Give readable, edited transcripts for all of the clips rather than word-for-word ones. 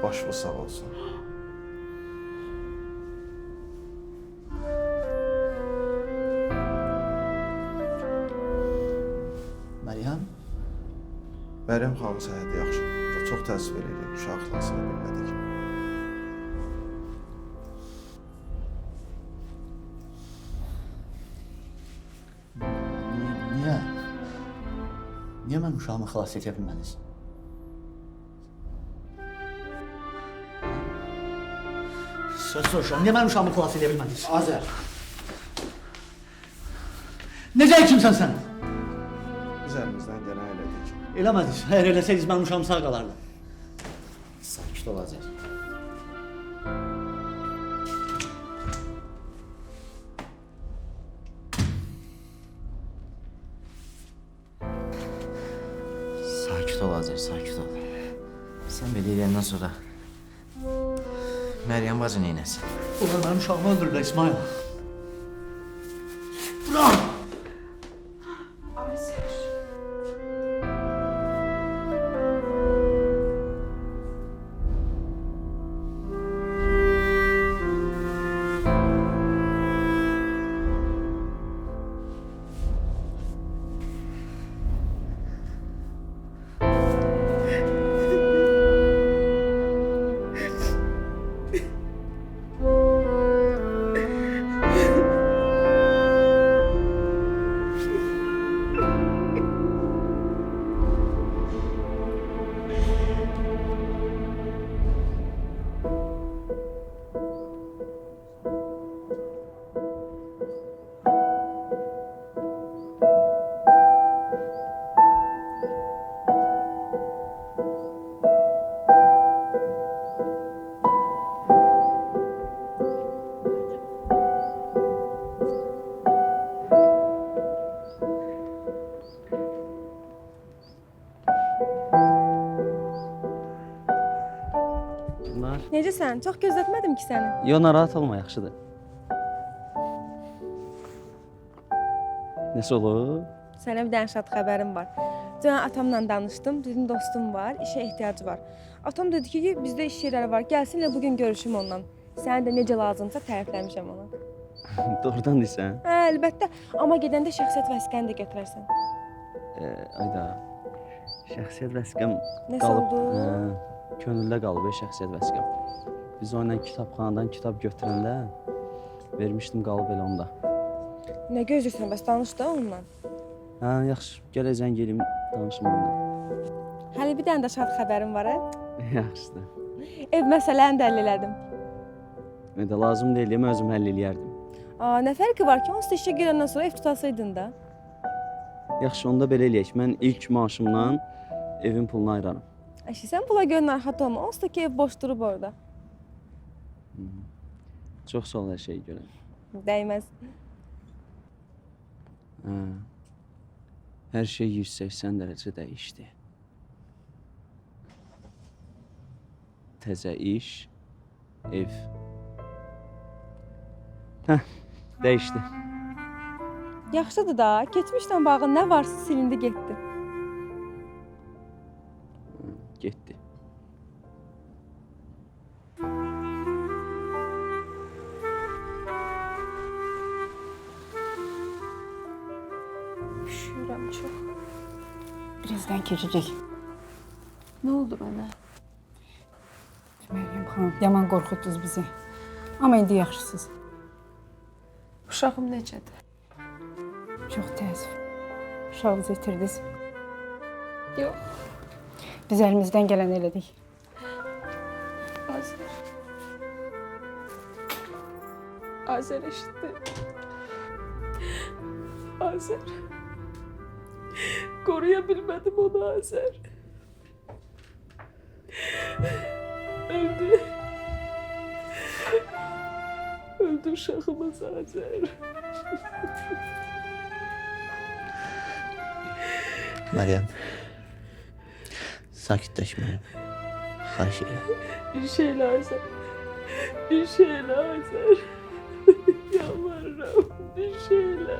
Başımız sağ olsun. Meryem? Meryem xanım səhhəti yaxşı. Çox təəssüf edirik, uşaq xilasını bilmədik. Niye? Niye ben uşağımı xilas edə bilmədiniz? Söz soruşuram, niye ben uşağımı xilas edə bilmədiniz? Azər. Necə həkimsən sən? Biz əlimizdən gələn elədik. Eləmədiniz, əgər eləsəydiniz mən uşağım sağ qalardı. Sakit ol Azər. Sakit ol Azər, sakit ol. Sen belə eləyəndən sonra Meryem bacı neynəsin? Ulan benim uşağımı öldürdülər İsmail. Bırak! necəsən? Çox gözlətmədim ki səni. Yo, narahat olma, yaxşıdır. Nəsə olur? Sənə bir dənə şad xəbərim var. Dünən atamla danışdım, dedim dostum var, işə ehtiyacı var. Atam dedi ki, bizdə iş yerləri var, gəlsin elə bugün görüşüm onunla. Səni də necə lazımsa tərifləmişəm ona. Doğrudan deyirsən? Hə, əlbəttə, amma gedəndə şəxsiyyət vəsiqəni də götürərsən. Ayda, şəxsiyyət vəsiqəm Nəsə oldu? Könüldə qalıb şəxsiyyət vəsiqəm. Biz onunla kitabxanadan kitab götürəndə vermişdim, qalıb elə onda. Nə gözləyirsən, bəs danış da onunla. Hə, yaxşı, gələ zəng eləyim, danışım onunla. Hələ bir dənə də şad xəbərim var, hə? Yaxşıdır. Ev məsələni də həll elədim. Mədə lazım deyil, mən özüm həll eləyərdim. Nə fərqi var ki, onsuz da işə girəndən sonra ev tutasaydın da. Yaxşı, onda belə eləyək. Mən ilk maaşımdan evin pulunu ayıraram. Əşi, sən pula görə narahat olma, onsuz da ki, ev boş durub orada. Çox sağ ol hər şeyə görə. Dəyməz. Hər şey 180 dərəcə dəyişdi. Təzə iş, ev. Dəyişdi. Yaxşıdır da, keçmişlə bağlı nə varsa silindi getdi. Getdi. Üşüyürəm çox. Birazdan keçəcək. Nə oldu mənə? Məryəm xanım, yaman qorxutdunuz bizi. Amma indi yaxşısınız. Uşağım necədir? Çox təəssüf. Uşağınızı itirdiniz. Yox, Biz əlimizdən gələn elədik. Azər. Azər eşitdi. Azər. Koruya bilmədim onu Azər. Öldü. Öldü uşağımız Azər. Meryem. Sakitleşme. Xahiş edirəm. Bir şeyle Azər. Bir şeyle Azər. Yalvarırım. Bir şeyle.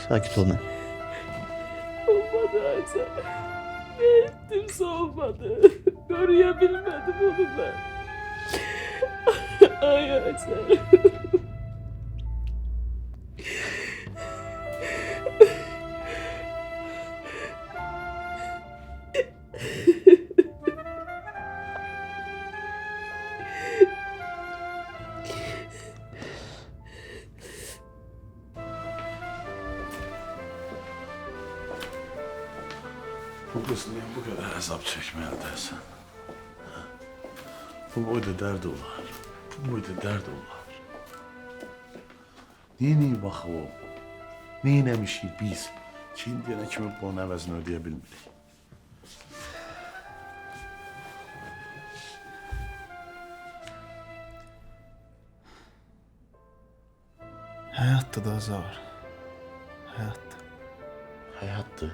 Sakit ol mən. Olmadı Azər. Ne ettimse olmadı. Koruyabilmedim onu ben. Ay Azər. Bu kız niye bu kadar azap çekmeye dersen? Bu boyda derdi olar. Bu boyda derdi olar. Niye baxı o? Neyinəmişik biz? Ki, indiyənə kimi bunun əvəzini ödeyə bilmirik. Həyatdır da Zaur. Həyatdır. Həyatdır.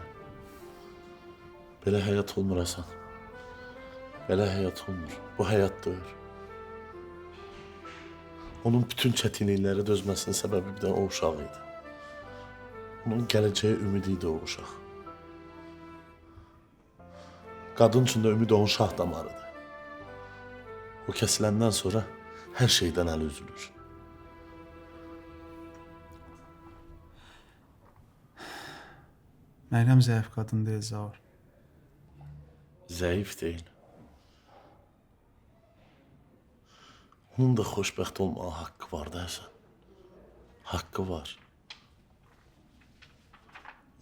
Belə həyat olmur Hasan. Belə həyat olmur. Bu həyatdır. Onun bütün çətinlikləri dözməsinin səbəbi bir də o uşaq idi. Onun gələcəyə ümidi idi o uşaq. Qadın üçün də ümid onun şah damarıdır. O kəsiləndən sonra hər şeydən əli üzülür. Məryəm zəif qadın deyil Zaur. Zəif deyil. Onun da xoşbəxt olmağa haqqı var da Həsən. Haqqı var.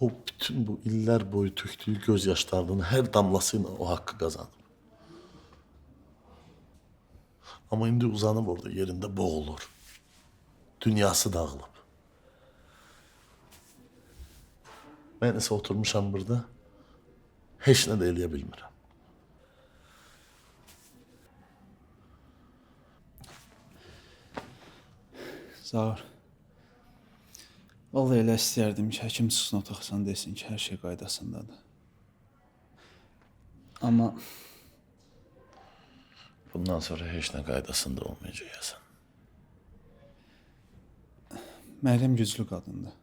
O bütün bu illər boyu tökdüyü göz yaşlarının hər damlası ilə o haqqı qazanıb. Amma indi uzanıb orada yerində boğulur. Dünyası dağılıb. Mən isə oturmuşam burada, heç nə də eləyə bilmirəm. Zaur. Vallahi elə istəyərdim ki, həkim çıxsın otaqsan desin ki, hər şey qaydasındadır. Amma Bundan sonra heç nə qaydasında olmayacaq Həsən. Məryəm güclü qadındır.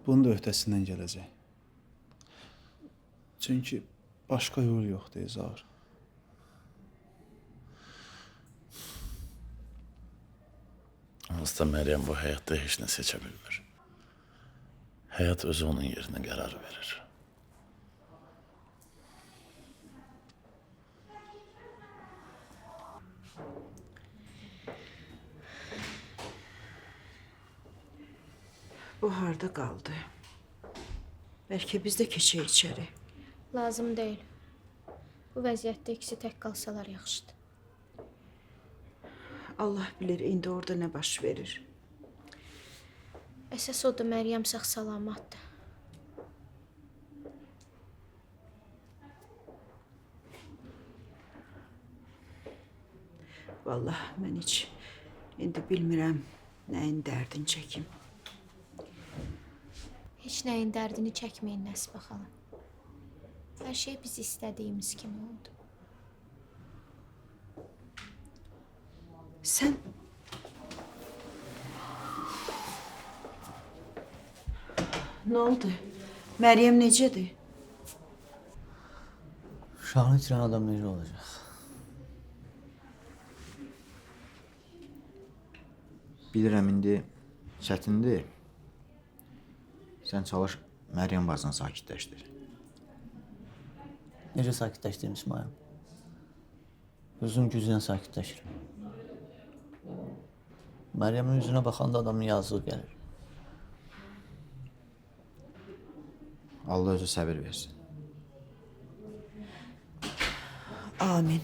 Bunun da öhdəsindən gələcək. Çünki başqa yol yoxdur Ezar. Aslında Məryəm bu həyatda heç nə seçə bilmir. Həyat özü onun yerinə qərar verir. Bu harda qaldı? Bəlkə biz də keçək içəri. Lazım deyil. Bu vəziyyətdə ikisi tək qalsalar yaxşıdır. Allah bilir indi orada nə baş verir. Əsas odur Məryəm sağ-salamatdır. Vallahi mən heç indi bilmirəm nəyin dərdini çəkim. Heç nəyin dərdini çəkməyin Nəsibə xala. Hər şey biz istədiyimiz kimi oldu. Sən nə oldu? Məryəm necədir? Uşağını itirən adam necə olacaq? Bilirəm indi çətindir. Sən çalış Məryəm bacını sakitləşdir. Necə sakitləşdirim İsmail? Özüm güclə sakitləşirəm. Məryəmin üzünə baxanda adamın yazığı gəlir. Allah özü səbir versin. Amin.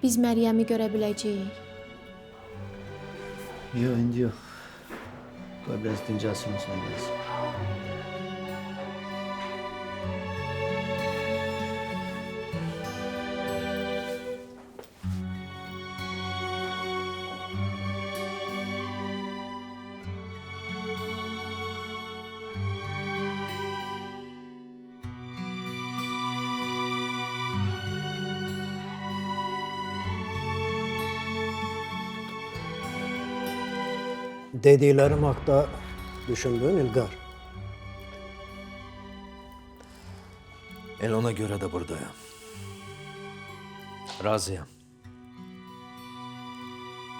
Biz Məryəmi görə biləcəyik. Yox, indi yox. Qoy biraz dincəlsin sonra gəlsin. Dediklerim hakta düşündün İlgar. Ona göre de buradayım. Razıyam.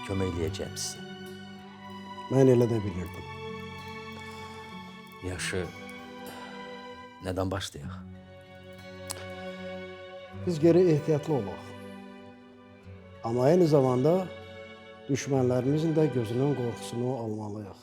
Kömekleyeceğim size. Ben öyle de bilirdim. Yaşı neden başlayaq? Biz geri ehtiyatlı olaq. Ama aynı zamanda düşmanlarımızın da gözünün korkusunu almalıyıq.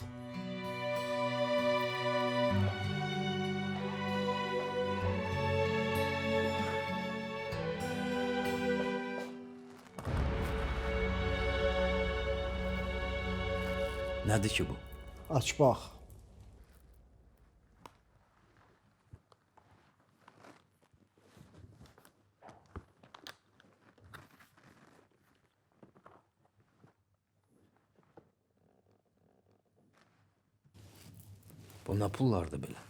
Nədir ki bu? Aç bax. Bu nə pullardı belə?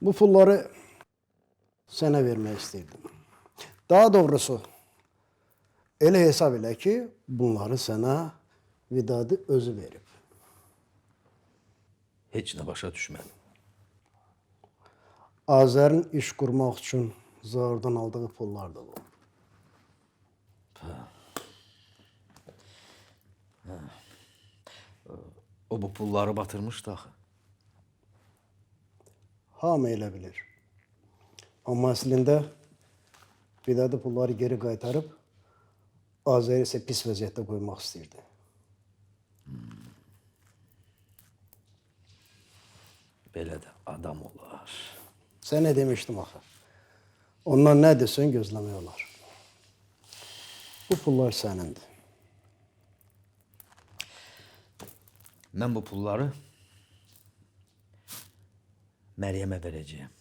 Bu pulları sana vermek istedim. Daha doğrusu öyle hesap ile ki bunları sana Vidadı özü verip. Heç nə başa düşmədim. Azer'in iş kurmak için Zahar'dan aldığı pullar da bu. O bu pulları batırmışdı axı. Hamı elə bilir. Ama aslında Vidadı pulları geri qaytarıp Azer'i ise pis vəziyyətdə koymak istirdi. Belə də adam olar. Sen ne demiştin axı? Onlar ne desin gözlemiyorlar. Bu pullar senindir. Mən bu pulları Məryəmə verəcəyəm.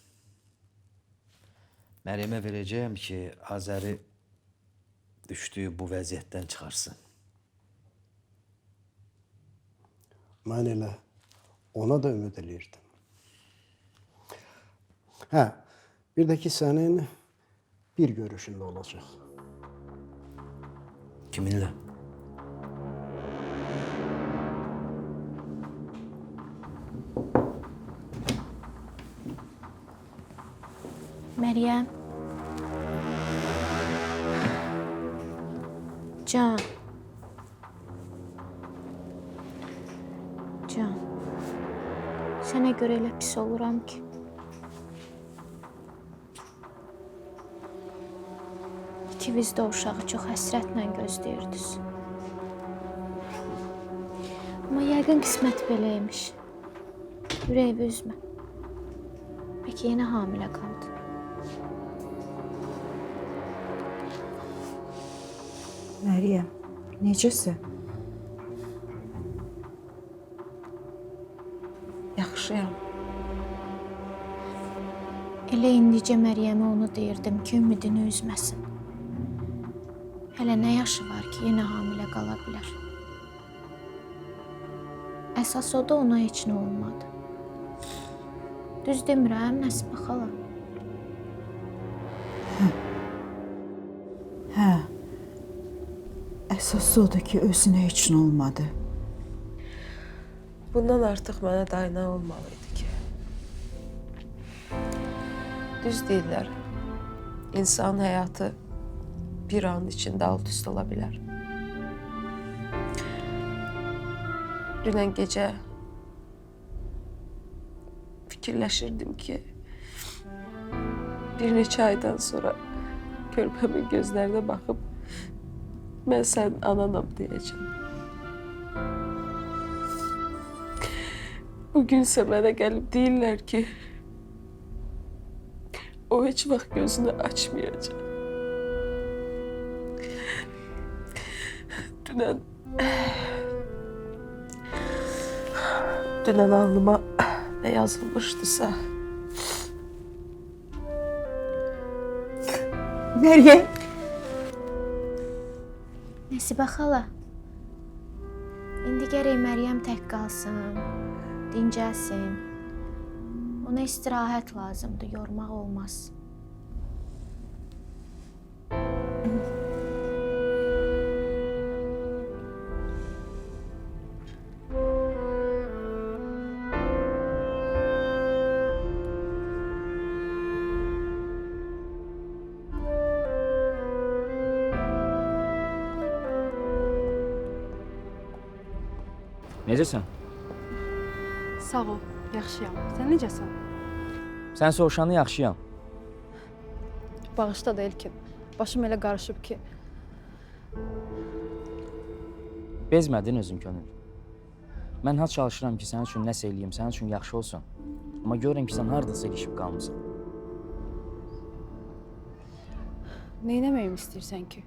Məryəmə verəcəyəm ki, Azəri düşdüyü bu vəziyyətdən çıxarsın. Mən elə ona da ümid eləyirdim. Hə, bir də ki sənin bir görüşündə olacaq. Kiminlə? Məryəm. Can. Can. Sənə görə elə pis oluram ki. İkiniz də uşağı çox həsrətlə gözləyirdiniz. Amma yəqin qismət belə imiş. Ürəyi üzmə. Peki yenə hamilə qaldı. Məryəm, necəsən? Yaxşıyam. Elə indicə Məryəmə onu deyirdim ki, ümidini üzməsin. Hələ nə yaşı var ki, yenə hamilə qala bilər. Əsas o da ona heç nə olmadı. Düz demirəm, Nəsibə xala? Hə. Əsas odur ki, özünə heç nə olmadı. Bundan artıq mənə dayana olmalı idi ki. Düz deyirlər. İnsan həyatı bir an içində alt-üst ola bilər. Dünən gecə fikirləşirdim ki, bir neçə aydan sonra körpəmin gözlərinə baxıb mən sənin ananam deyəcəm. Bugünsə mənə gəlib deyirlər ki, o heç vaxt gözünü açmayacaq. Dünən alnıma nə yazılmışdısa, Məryəm. Nəsibə xala, indi gərək Məryəm tək qalsın, dincəlsin. Ona istirahət lazımdır, yormaq olmaz. Necəsən? Sağ ol, yaxşıyam. Sən necəsən? Sən soruşanı yaxşıyam. Bağışla da İlkin. Başım elə qarışıb ki. Bezmədin özün könül. Mən had çalışıram ki, sənin üçün nəsə eləyim, sənin üçün yaxşı olsun. Amma görürəm ki, sən hardasa ilişib qalmısan. Neynəməyimi istəyirsən ki?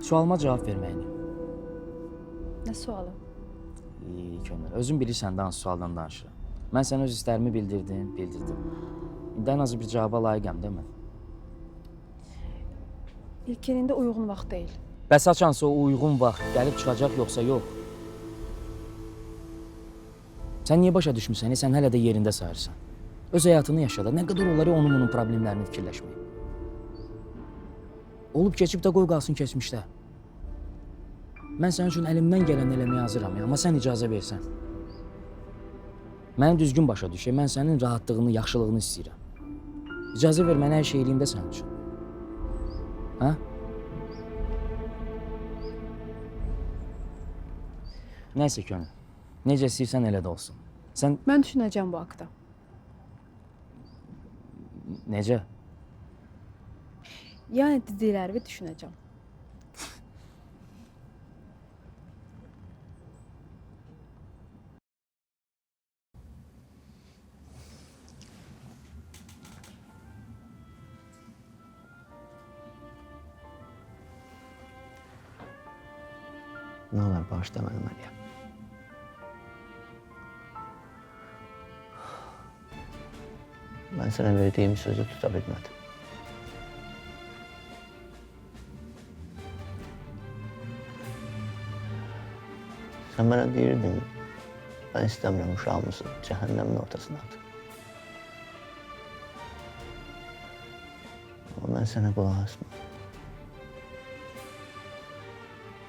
Sualıma cavab verməyini. Nə sualı? Könül, özün bilirsən də hansı sualdan danışıram. Mən sənə öz istərimi bildirdim. İndi ən azı bir cavaba layiqəm, değil mi? İlkin indi uyğun vaxt deyil. Bəs açansa o uyğun vaxt gəlib çıxacaq yoxsa yox? Sən niyə başa düşmüsən? Sən hələ də yerində sayırsan. Öz həyatını yaşa da. Nə qədər olar onun bunun problemlərini fikirləşmək. Olub keçib də qoy qalsın keçmişdə. Mən sənin üçün əlimdən gələn eləməyə hazıram, amma sən icazə versən. Məni düzgün başa düş, mən sənin rahatlığını, yaxşılığını istəyirəm. İcazə ver, mənə hər şey eləyim də sənin üçün. Hə? Nəysə könül, necə istəyirsən elə də olsun. Sən Mən düşünəcəm bu haqda. necə? Yəni dediklərimi düşünəcəm. Nə olar, bağışla məni, Məryəm. Mən sənə verdiyim sözü tuta bilmədim. Sən mənə deyirdin, mən istəmirəm uşağımızı cəhənnəmin ortasına at. Amma mən sənə qulaq asmadım.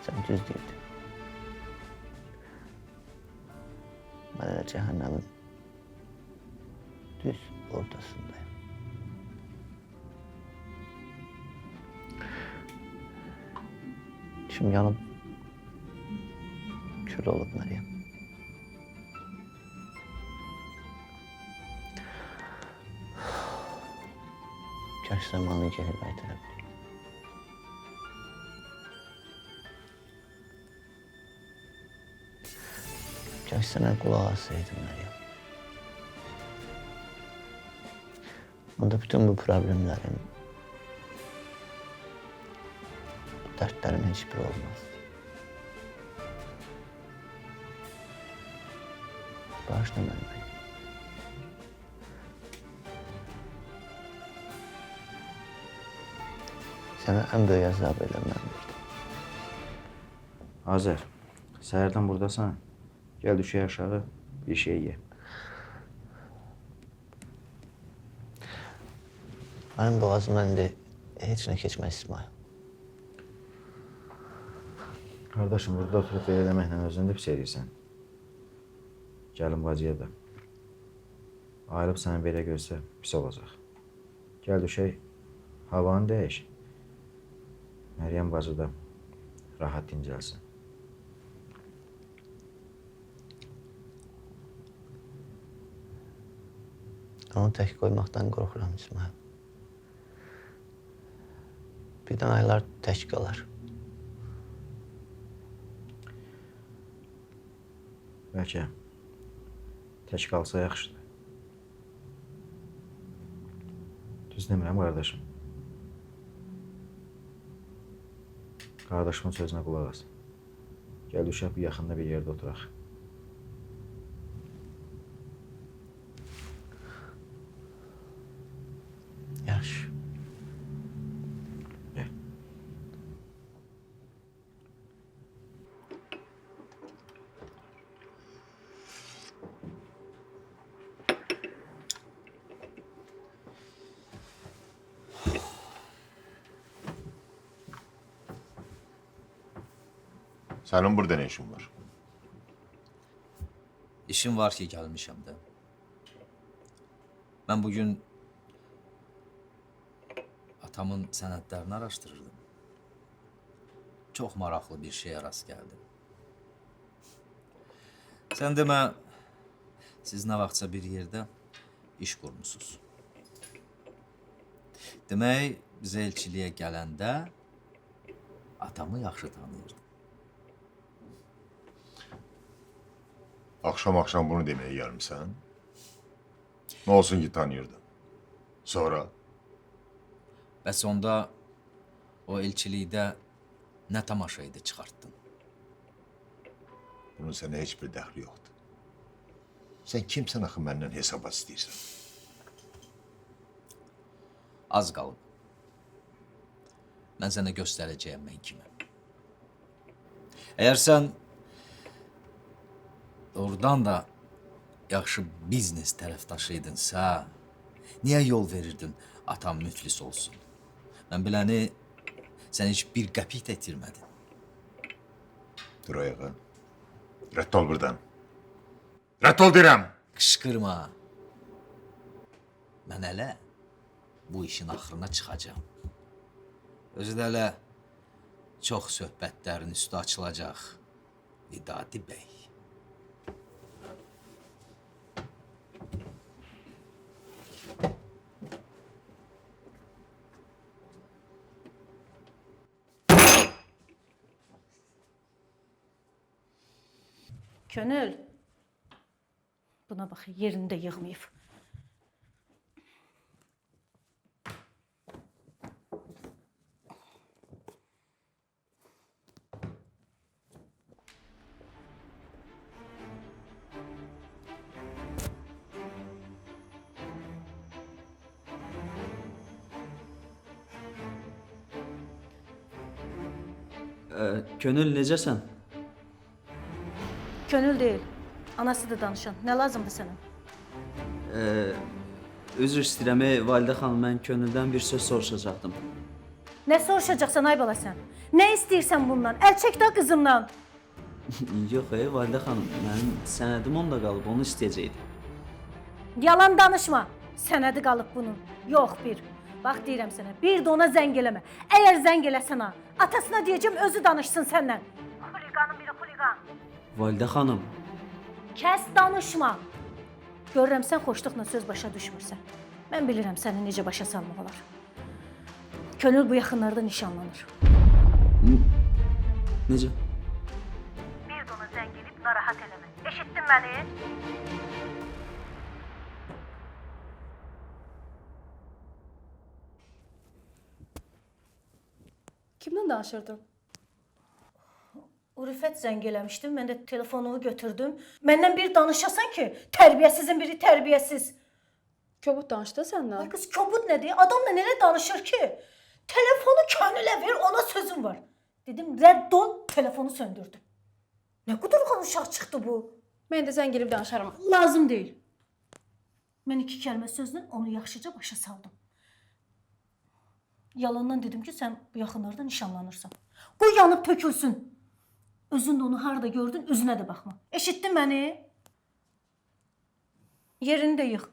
Sən düz deyirdin. Mən elə cəhənnəmin düz ortasındayım. İçim yanıb kül olub Məryəm. Kaş zamanı geri qaytara bileyim. Kaş sənə qulaq assaydım Məryəm. Onda bütün bu problemlərin, bu dərdlərin heç biri olmazdı. Bağışla məni Məryəm. Sənə ən böyük əzab eləməm verdim. Azər, səhərdən buradasan. Gəl düşək aşağı, bir şey ye. Mənim boğazımdan indi heç nə keçməz İsmail. Qardaşım, burada oturub belə deməklə özünü də pis edirsən. Gəlin bacıya da. Ayrılıb səni belə görsə pis olacaq. Gəl düşək, havanı dəyiş. Məryəm bacı da rahat dincəlsin. Onu tək qoymaqdan qorxuram İsmail. Birdən aylar tək qalar. Bəlkə tək qalsa yaxşıdır. Düz demirəm, qardaşım. Qardaşımın sözünə qulaq as. Gəl düşək bu yaxında bir yerdə oturaq. Yaxşı. Gəl. Sənin burada nə işin var? İşim var ki, gəlmişəm də. Mən bugün atamın sənədlərini araşdırırdım. Çox maraqlı bir şeyə rast gəldim. Sən demə, siz nə vaxtsa bir yerdə iş qurmusunuz. Demək, bizə elçiliyə gələndə atamı yaxşı tanıyırdım. Axşam bunu deməyə gəlmişsən? Nə olsun ki tanıyırdın? Sonra? Bəs onda o elçilikdə nə tamaşa idi çıxartdın? Bunun sənə heç bir dəxli yoxdur. Sən kimsən axı məndən hesabat istəyirsən? Az qalıb. Mən sənə göstərəcəyəm mən kimi. Əgər sən doğrudan da yaxşı biznes tərəfdaşıydınsa, niyə yol verirdin atam müflis olsun? Mən biləni sən heç bir qəpik də itirmədin. Dur ayağa. Rədd ol buradan. Rədd ol deyirəm. Qışqırma. Mən hələ bu işin axırına çıxacağam. Özü də hələ çox söhbətlərin üstü açılacaq. Vidadi bəy. Könül. Buna bax, yerində yığmayıb. Könül necəsən? Könül deyil. Anası da danışan. Nə lazımdır sənə? Üzr istəyirəm, Validə xanım, mən könüldən bir söz soruşacaqdım. Nə soruşacaqsan ay bala sən? Nə istəyirsən bundan? Əl çək də qızımdan. Yox, Validə xanım, mənim sənədim onda qalıb, onu istəyəcəkdim. Yalan danışma. Sənədi qalıb bunun. Yox bir. Bax deyirəm sənə, bir də ona zəng eləmə. Əgər zəng eləsən ha, atasına deyəcəm özü danışsın səndən. Xuliqanın biri xuliqan. Validə xanım, Kəs danışma. Görürəm sən xoşluqla söz başa düşmürsən. Mən bilirəm səni necə başa salmaq olar. Könül bu yaxınlarda nişanlanır. necə? Bir də ona zəng edib narahat eləmə. Eşitdin məni? Kimlə danışırdın? Rüfət zəng eləmişdim, mən də telefonumu götürdüm. Məndən bir danışasan ki, tərbiyəsizin biri tərbiyəsiz. Kobud danışdı səndən. Ay qız, kobud nədir? Adamla elə danışır ki, telefonu könülə ver, ona sözüm var. Dedim, rədd ol, telefonu söndürdüm. Nə qudurğan uşaq çıxdı bu? Mən də zəng edib danışaram. Lazım deyil. Mən 2 kəlmə sözlə onu yaxşıca başa saldım. Yalandan dedim ki, sən bu yaxınlarda nişanlanırsan. Qoy yanıb tökülsün. Özün də onu harada gördün, üzünə də baxma. Eşitdin məni? Yerini də yığ.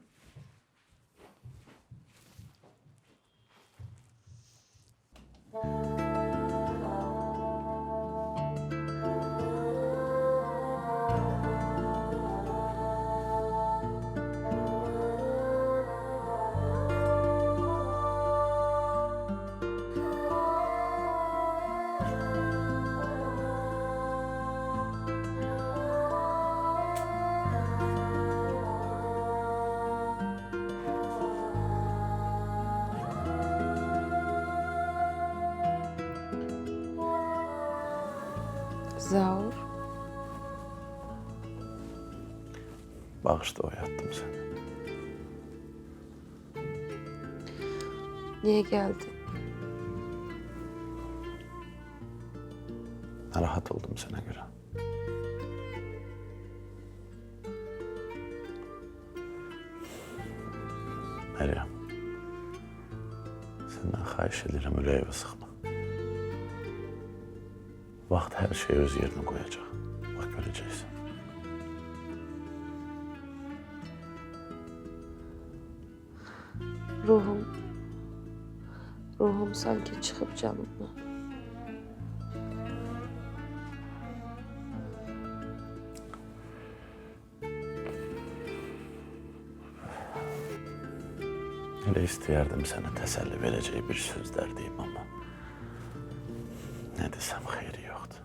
Zaur. Bağışla oyatdım səni. Niyə gəldin? Narahat oldum sənə görə. Məryəm, səndən xahiş edirəm, ürəyimi sıxma. Vaxt hər şey öz yerinə qoyacaq. Bax, görəcəksən. Ruhum sanki çıxıb canımdan. Elə istəyərdim sənə təsəlli verəcək bir sözlər deyim, amma nə desəm xeyri yoxdur.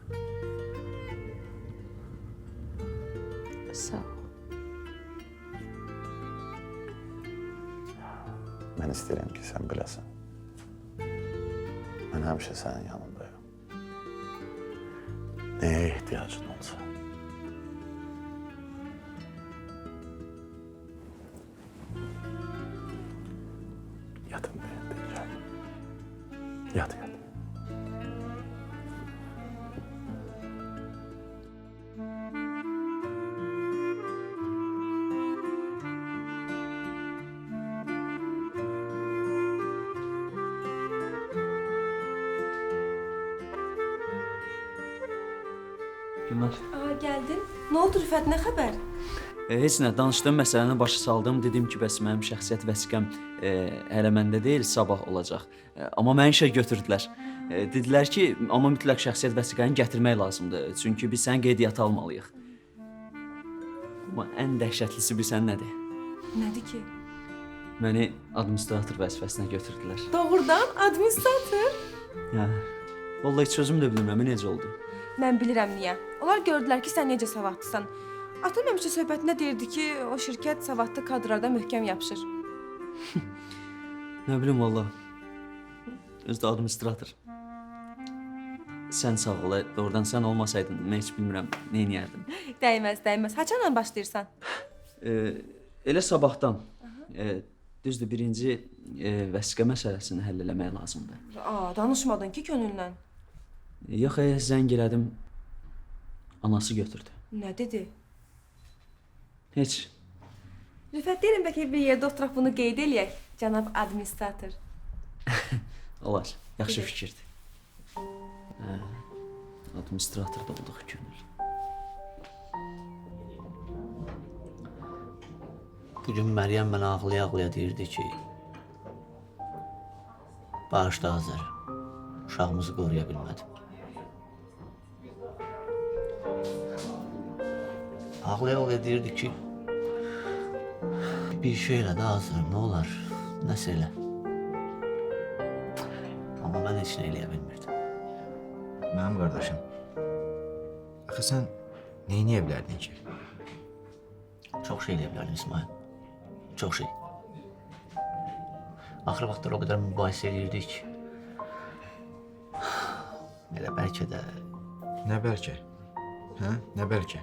Sağ ol. Mən istəyirəm ki, sən biləsən. Mən həmişə sənin yanındayım. Nəyə ehtiyacın olsa. Yatın deyəcək. Yat. Günlər. Gəldin. Nə oldu Rüfət, nə xəbər? Heç nə, danışdığım məsələni başa saldım. Dedim ki, bəs mənim şəxsiyyət vəsiqəm hələ məndə deyil, sabah olacaq. Amma məni işə götürdülər. Dedilər ki, amma mütləq şəxsiyyət vəsiqəni gətirmək lazımdır. Çünki biz səni qeydiyyata almalıyıq. Amma ən dəhşətlisi bilsən nədir? Nədir ki? Məni administrator vəzifəsinə götürdülər. Doğrudan administrator? Hə. Vallahi heç özüm də bilmirəm necə oldu. Mən bilirəm niyə. Onlar gördülər ki, sən necə savadlısan. Atam həmişə söhbətində deyirdi ki, o şirkət savadlı kadrlarda möhkəm yapışır. Nə bilim valla. Özü də administrator. Sən sağ ol, doğrudan sən olmasaydın, mən heç bilmirəm, nə edərdim. Dəyməz. Haçanla başlayırsan? Elə sabahdan. Düzdür, birinci vəsiqə məsələsini həll eləmək lazımdır. Danışmadın ki könüllə. Yox, zəng elədim. Anası götürdü. Nə dedi? Heç. Rüfət deyirəm bəlkə bir yerdə oturaq bunu qeyd eləyək, cənab administrator. Olar. Yaxşı fikirdir. Hə. Administrator da olduq könül. Bugün Məryəm mənə ağlaya-ağlaya deyirdi ki, bağışla Azər, uşağımızı qoruya bilmədim. Ağlaya-ağlaya deyirdi ki, bir şey elə də Azər, nə olar, nəsə elə. Amma mən heç nə eləyə bilmirdim. Mənim qardaşım, axı sən neyniyə bilərdin ki? Çox şey eləyə bilərdim İsmail. Çox şey. Axır vaxtlar o qədər mübahisə edirdik. Elə bəlkə də... Nə bəlkə? Hə? Nə bəlkə?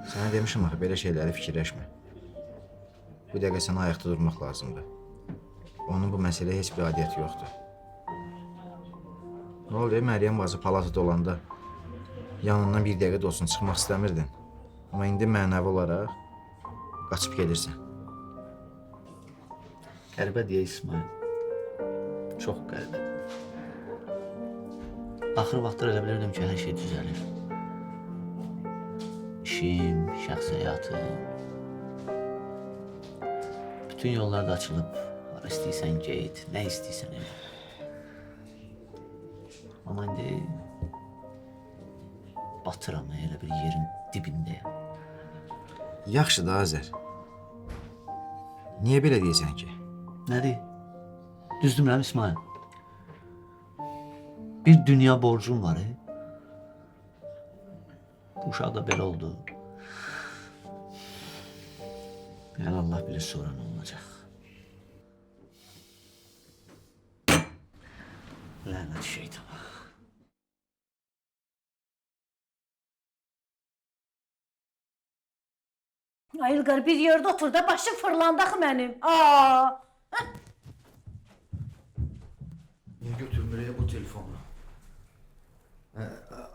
Sənə demişim axı, belə şeyləri fikirləşmə. Bu dəqiqə sənə ayaqda durmaq lazımdır. Onun bu məsələyə heç bir adiyyəti yoxdur. Nə oldu, Məryəm bacı palatada olanda yanından bir dəqiqə də olsun çıxmaq istəmirdin. Amma indi mənəvi olaraq qaçıb gedirsən. Qəribə deyə İsmail. Çox qəribə. Axır vaxtlar elə bilirdim ki, hər şey düzəlir. İşim, şəxs həyatım. Bütün yollar da açılıb. Hara istəyirsən get, nə istəyirsən elə. Amma indi batıram, elə bir yerin dibindəyəm. Yaxşı da Azər. Niyə belə deyirsən ki? Nədir? Düzdürmürəm İsmail. Bir dünya borcum var. Bu uşaq da belə oldu. Yəni Allah bilir sonra nə olacaq. Lənət şeytana. Ay İlqar, bir yerdə otur da başım fırlandı axı mənim. Aa! Niyə götürmürək bu telefonu?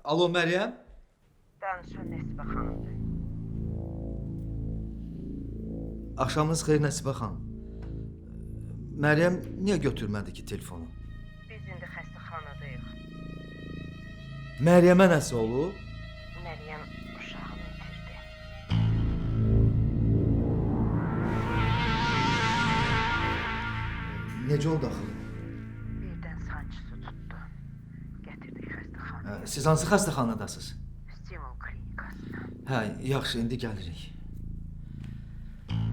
Alo Məryəm? Danışan Nəsibə xanımdır. Axşamınız xeyir Nəsibə xanım. Məryəm niyə götürmədi ki telefonu? Biz indi xəstəxanadayıq. Məryəmə nəsə olub? Məryəm uşağını itirdi. Necə oldu axı? Birdən sancısı tutdu. Gətirdik xəstəxanaya. Siz hansı xəstəxanadasınız? Stimul klinikasına. Hə, yaxşı, indi gəlirik.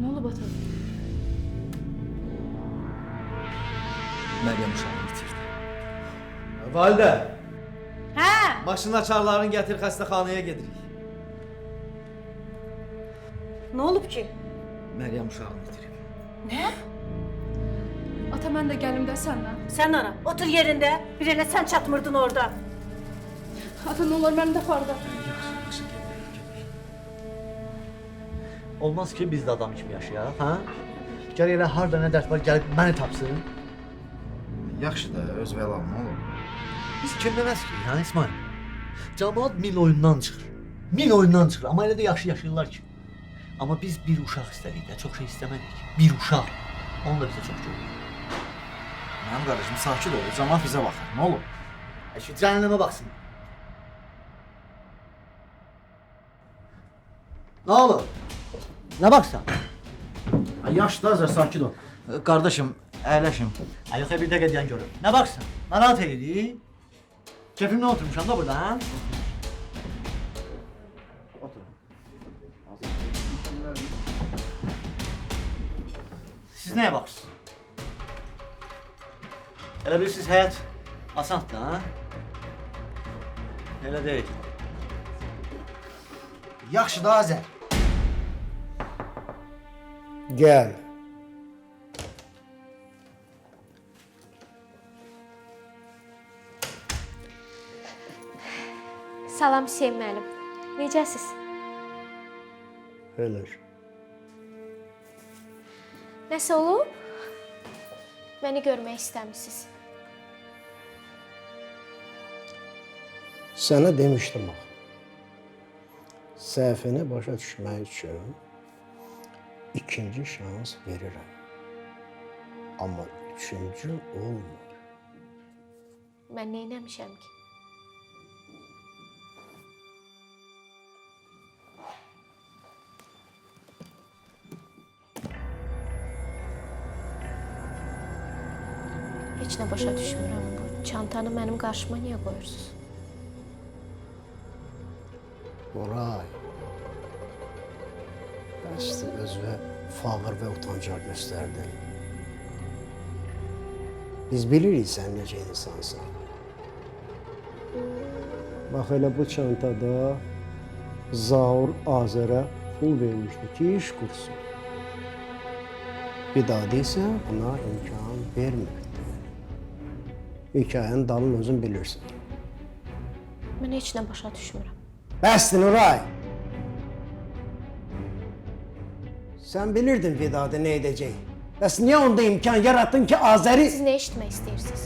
Nə olub ata? Məryəm uşağını itirdi. Validə, Hə? maşın açarlarını gətir, xəstəxanaya gedirik. Nə olub ki? Məryəm uşağını itirib. Nə? Ata, mən də gəlim də səndən. Sən ara, otur yerində. Bir elə sən çatmırdın orada. Ata, nə olar məni də apardı. Yaxşı, gedirik. Olmaz ki biz də adam kimi yaşayaq, hə? Gəl elə harda nə dərd var, gəlib məni tapsın. Yaxşı da, öz bəlam, nə olur? Biz kimdənəz ki, hə İsmail? Cəmaat min oyundan çıxır. Min oyundan çıxır, amma elə də yaxşı yaşayırlar ki. Amma biz bir uşaq istədik də, çox şey istəmədik. Bir uşaq. Onu da bizə çox görür. Mənim qardaşım, sakit ol, cəmaat bizə baxır, nə olur? Şu cəhənnəmə baxsın. Nə olur? Nə baxsan? Yaxşı da Azər, sakit ol. Qardaşım, əyləşim. Yoxsa bir dəqiqə deyən görür. Nə baxsan? Narahat edirik. Kefimlə oturmuşam da burada, hə? Siz nəyə baxırsınız? Elə bilirsiniz həyat asandır, hə? Elə deyil. Yaxşı da Azər. Gəl. Salam Hüseyn müəllim. Necəsiz? Elə. Nəsə olub? Məni görmək istəmisiniz. Sənə demişdim axı. Səhvini başa düşmək üçün ikinci şans verirəm. Amma üçüncü olmur. Mən nə etmişəm ki? Heç nə başa düşmürəm bu. Çantanı mənim qarşıma niyə qoyursunuz? Nuray. Bəsdir özünə fağır və utancaq göstərdin. Biz bilirik sən necə insansan. Bax elə bu çantada Zaur Azərə pul vermişdi ki, iş qursun. Vidadi isə buna imkan vermirdi. Hekayənin dalını özün bilirsən. Mən heç nə başa düşmürəm. Bəsdir Nuray! Sən bilirdin Vidadi nə edəcək. Bəs niyə onda imkan yarattın ki, Azəri... Siz nə eşitmək istəyirsiniz?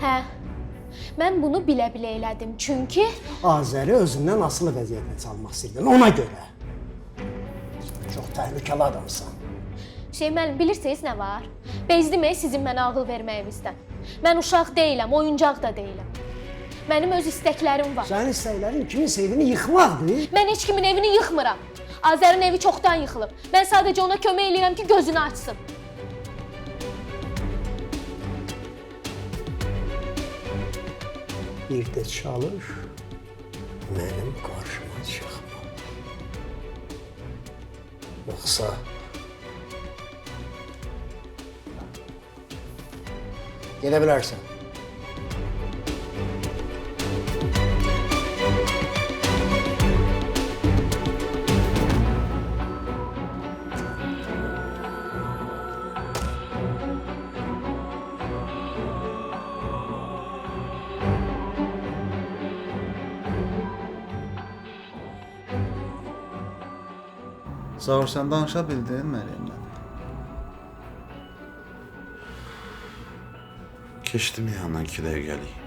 Hə, mən bunu bilə-bilə elədim, çünki... Azəri özündən asılı vəziyyətə salmaq istəyirdin, ona görə. Çox təhlükəli adamsan. Şey müəllim, bilirsiniz nə var? Bezdim sizin mənə ağıl verməyinizdən. Mən uşaq deyiləm, oyuncaq da deyiləm. Mənim öz istəklərim var. Sənin istəklərin kiminsə evini yıxmaqdır. Mən heç kimin evini yıxmıram. Azərin evi çoxdan yıxılıb. Mən sadəcə ona kömək eləyirəm ki, gözünü açsın. Bir də çalış, mənim qarşıma çıxma. Yoxsa... Gedə bilərsən. Zaur, sən danışa bildin Məryəmlə? Keçdim yanından 2 dəqiqəlik.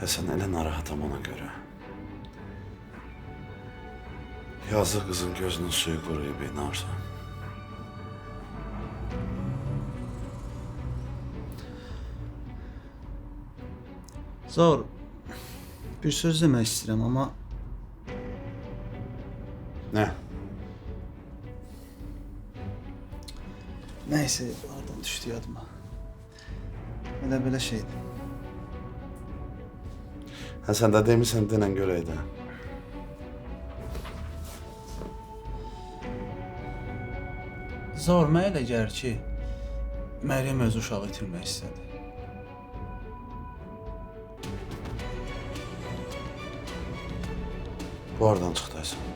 Həsən elə narahatam ona görə. Yazıq qızın gözünün suyu quruyub inarsan. Zaur, bir söz demək istəyirəm, amma... Nə? Nəysə, oradan düşdü yadıma. Elə belə şeydir. Hə, sən də demirsən, denən görək də. Zaur, mənə elə gəlir ki, Məryəm öz uşağı itirmək istədi. Bu oradan çıxdaysan.